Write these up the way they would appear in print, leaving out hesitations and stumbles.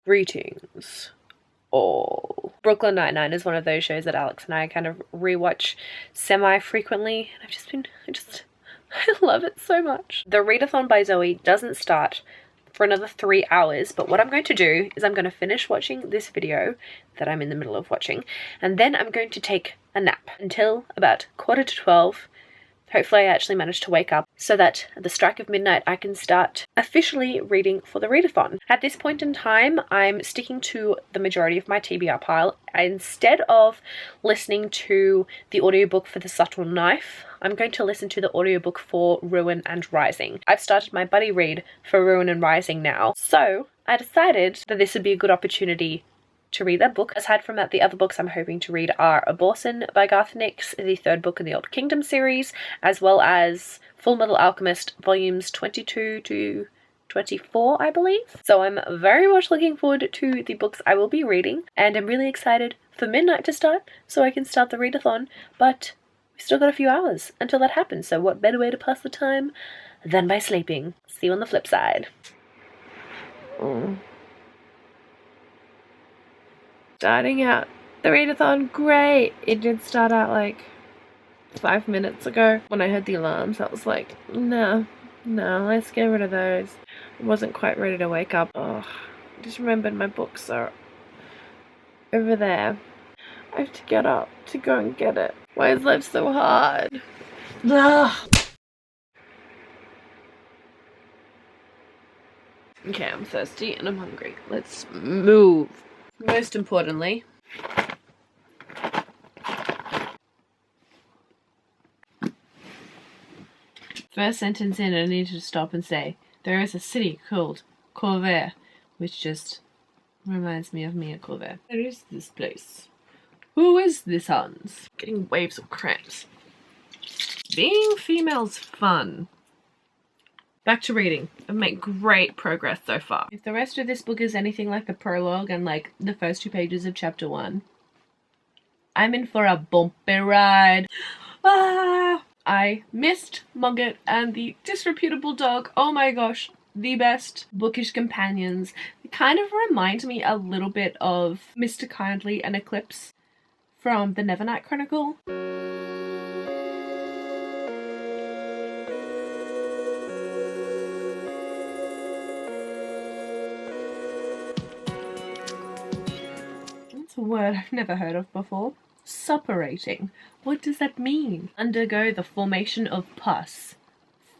Greetings all. Brooklyn Nine-Nine is one of those shows that Alex and I kind of rewatch semi-frequently, and I love it so much. The Readathon by Zoe doesn't start for another 3 hours, but what I'm going to do is I'm going to finish watching this video that I'm in the middle of watching, and then I'm going to take a nap until about 11:45. Hopefully I actually manage to wake up so that at the strike of midnight I can start officially reading for the readathon. At this point in time, I'm sticking to the majority of my TBR pile. Instead of listening to the audiobook for The Subtle Knife, I'm going to listen to the audiobook for Ruin and Rising. I've started my buddy read for Ruin and Rising now, so I decided that this would be a good opportunity to read that book. Aside from that, the other books I'm hoping to read are Abortion by Garth Nix, the third book in the Old Kingdom series, as well as Full Metal Alchemist volumes 22 to 24, I believe. So I'm very much looking forward to the books I will be reading, and I'm really excited for midnight to start so I can start the readathon, but we've still got a few hours until that happens, so what better way to pass the time than by sleeping? See you on the flip side. Starting out the readathon, great. It did start out like 5 minutes ago. When I heard the alarms, I was like, no, let's get rid of those. I wasn't quite ready to wake up. Oh, I just remembered my books are over there. I have to get up to go and get it. Why is life so hard? Ugh. Okay, I'm thirsty and I'm hungry. Let's move. Most importantly, first sentence in, I need to stop and say, there is a city called Corvair, which just reminds me of Mia Corvair. Where is this place? Who is this Hans? Getting waves of cramps. Being female's fun. Back to reading. I've made great progress so far. If the rest of this book is anything like the prologue and like the first 2 pages of chapter 1, I'm in for a bumpy ride. I missed Mugget and the disreputable dog. Oh my gosh, the best bookish companions. They kind of remind me a little bit of Mr. Kindly and Eclipse from the Nevernight Chronicle. A word I've never heard of before. Suppurating. What does that mean? Undergo the formation of pus.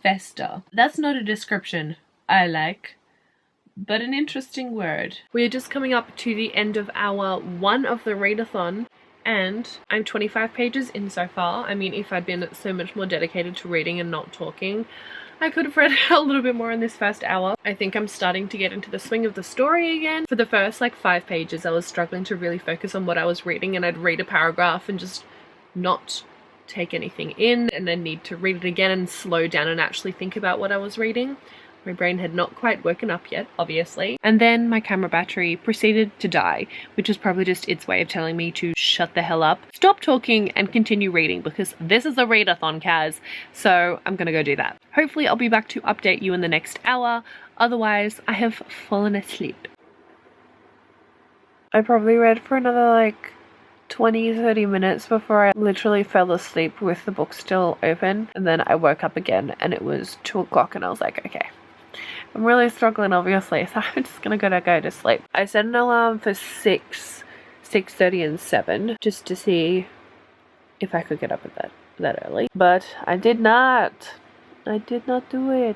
Fester. That's not a description I like, but an interesting word. We are just coming up to the end of hour 1 of the readathon, and I'm 25 pages in so far. I mean, if I'd been so much more dedicated to reading and not talking, I could have read a little bit more in this first hour. I think I'm starting to get into the swing of the story again. For the first like 5 pages, I was struggling to really focus on what I was reading, and I'd read a paragraph and just not take anything in, and then need to read it again and slow down and actually think about what I was reading. My brain had not quite woken up yet, obviously. And then my camera battery proceeded to die, which was probably just its way of telling me to shut the hell up, stop talking, and continue reading, because this is a readathon, Kaz. So I'm gonna go do that. Hopefully I'll be back to update you in the next hour. Otherwise, I have fallen asleep. I probably read for another like 20-30 minutes before I literally fell asleep with the book still open, and then I woke up again and it was 2 o'clock and I was like, okay, I'm really struggling obviously, so I'm just gonna go to sleep. I set an alarm for 6, 6:30 and 7 just to see if I could get up at that early, but I did not. I did not do it.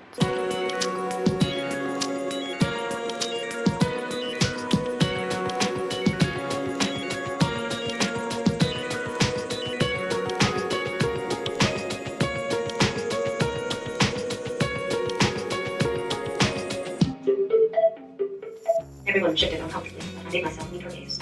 Everyone shifted uncomfortably. I made myself meet her gaze.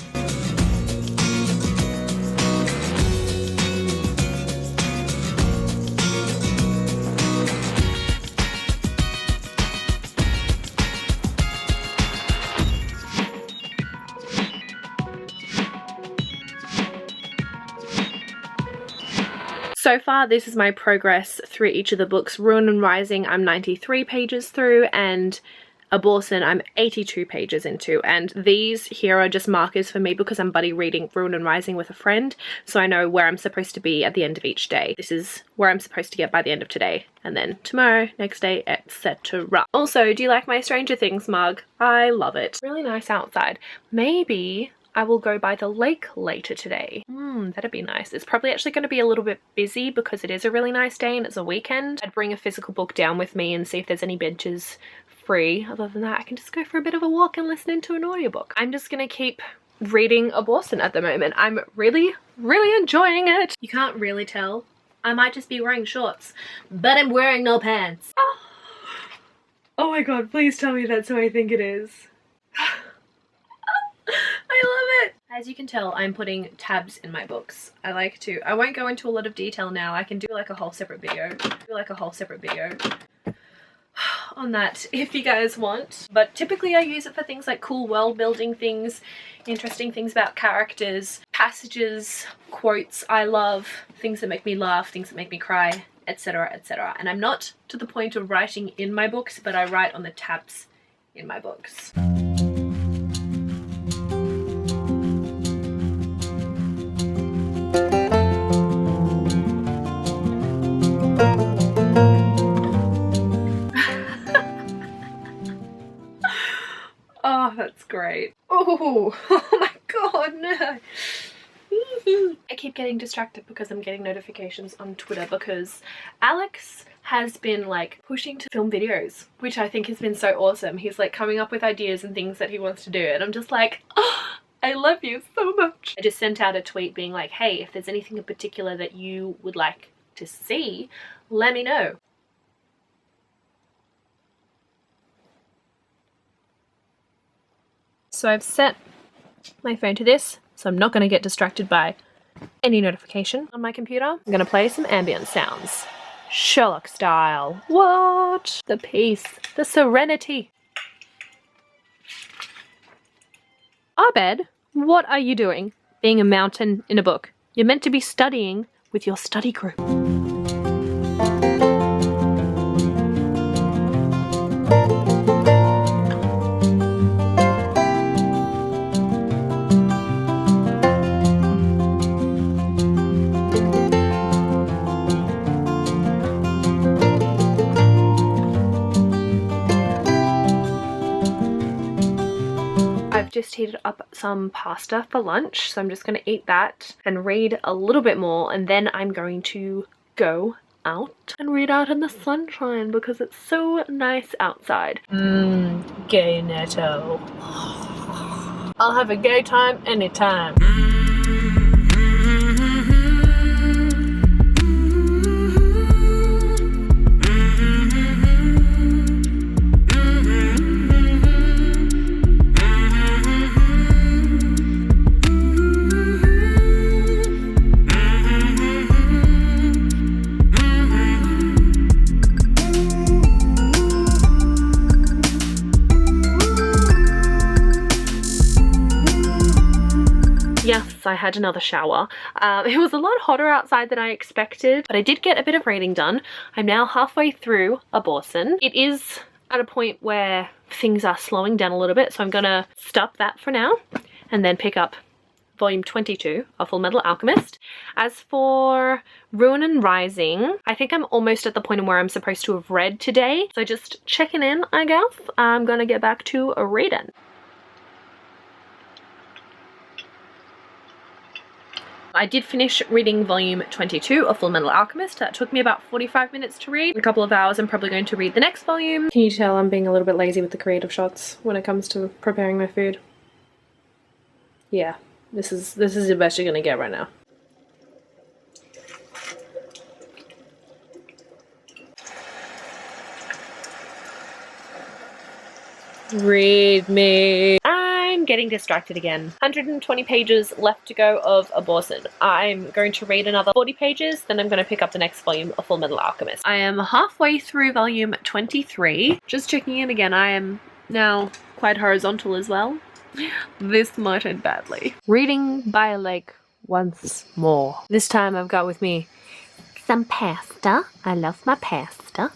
So far, this is my progress through each of the books. Ruin and Rising, I'm 93 pages through, and Abortion I'm 82 pages into, and these here are just markers for me because I'm buddy reading Ruin and Rising with a friend, so I know where I'm supposed to be at the end of each day. This is where I'm supposed to get by the end of today, and then tomorrow, next day, etc. Also, do you like my Stranger Things mug? I love it. Really nice outside. Maybe I will go by the lake later today. That'd be nice. It's probably actually going to be a little bit busy because it is a really nice day and it's a weekend. I'd bring a physical book down with me and see if there's any benches free. Other than that, I can just go for a bit of a walk and listen to an audiobook. I'm just going to keep reading Abortion at the moment. I'm really enjoying it. You can't really tell. I might just be wearing shorts, but I'm wearing no pants. Oh my god, please tell me that's who I think it is. I love it! As you can tell, I'm putting tabs in my books. I won't go into a lot of detail now. I can do like a whole separate video. On that if you guys want. But typically I use it for things like cool world building things, interesting things about characters, passages, quotes I love, things that make me laugh, things that make me cry, etc, etc. And I'm not to the point of writing in my books, but I write on the tabs in my books. Oh, that's great. Oh my god, no. I keep getting distracted because I'm getting notifications on Twitter because Alex has been like pushing to film videos, which I think has been so awesome. He's like coming up with ideas and things that he wants to do, and I'm just like, oh, I love you so much. I just sent out a tweet being like, hey, if there's anything in particular that you would like to see, let me know. So I've set my phone to this, so I'm not going to get distracted by any notification on my computer. I'm going to play some ambient sounds. Sherlock style. What? The peace, the serenity. Abed, what are you doing? Being a mountain in a book. You're meant to be studying with your study group. Just heated up some pasta for lunch, so I'm just going to eat that and read a little bit more, and then I'm going to go out and read out in the sunshine because it's so nice outside. Gay netto. I'll have a gay time anytime. Yes, I had another shower. It was a lot hotter outside than I expected, but I did get a bit of reading done. I'm now halfway through Abortion. It is at a point where things are slowing down a little bit, so I'm gonna stop that for now and then pick up volume 22 of Full Metal Alchemist. As for Ruin and Rising, I think I'm almost at the point where I'm supposed to have read today, so just checking in, I guess. I'm gonna get back to reading. I did finish reading volume 22 of Full Metal Alchemist. That took me about 45 minutes to read. In a couple of hours I'm probably going to read the next volume. Can you tell I'm being a little bit lazy with the creative shots when it comes to preparing my food? Yeah, this is the best you're gonna get right now. Read me. I'm getting distracted again. 120 pages left to go of Abortion. I'm going to read another 40 pages, then I'm going to pick up the next volume of Full Metal Alchemist. I am halfway through volume 23. Just checking in again, I am now quite horizontal as well. This might end badly. Reading by a lake once more. This time I've got with me some pasta. I love my pasta.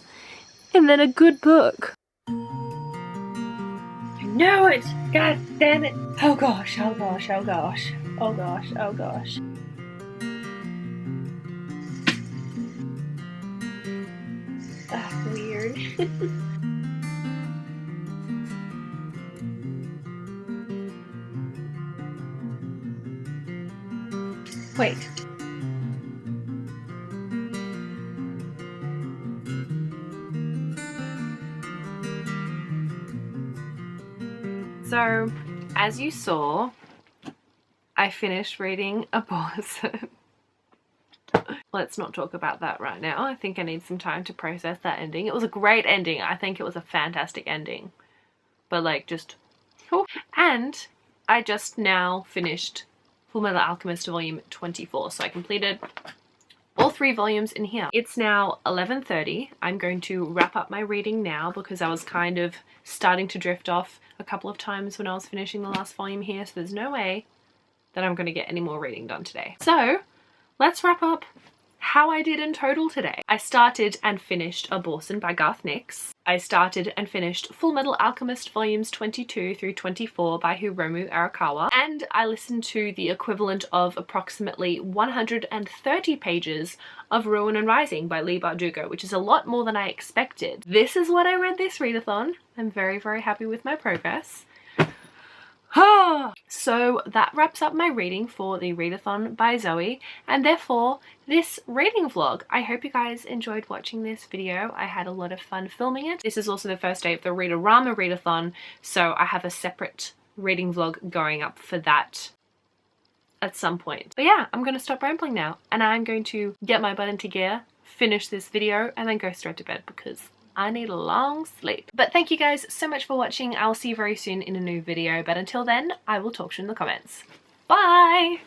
And then a good book. knew it! God damn it! Oh gosh, oh gosh, oh gosh. Oh gosh, oh gosh. Ugh, weird. Wait. So, as you saw, I finished reading A Boston. Let's not talk about that right now. I think I need some time to process that ending. It was a great ending. I think it was a fantastic ending. But like, just... Oh. And I just now finished Fullmetal Alchemist Volume 24. So I completed all 3 volumes in here. It's now 11:30. I'm going to wrap up my reading now because I was kind of starting to drift off a couple of times when I was finishing the last volume here. So there's no way that I'm going to get any more reading done today. So let's wrap up how I did in total today. I started and finished A Boston by Garth Nix. I started and finished Fullmetal Alchemist Volumes 22 through 24 by Hiromu Arakawa. And I listened to the equivalent of approximately 130 pages of Ruin and Rising by Leigh Bardugo, which is a lot more than I expected. This is what I read this readathon. I'm very, very happy with my progress. So that wraps up my reading for the Readathon by Zoe, and therefore this reading vlog. I hope you guys enjoyed watching this video. I had a lot of fun filming it. This is also the first day of the Readorama readathon, so I have a separate reading vlog going up for that at some point. But yeah, I'm going to stop rambling now, and I'm going to get my butt into gear, finish this video, and then go straight to bed because I need a long sleep. But thank you guys so much for watching. I'll see you very soon in a new video. But until then, I will talk to you in the comments. Bye!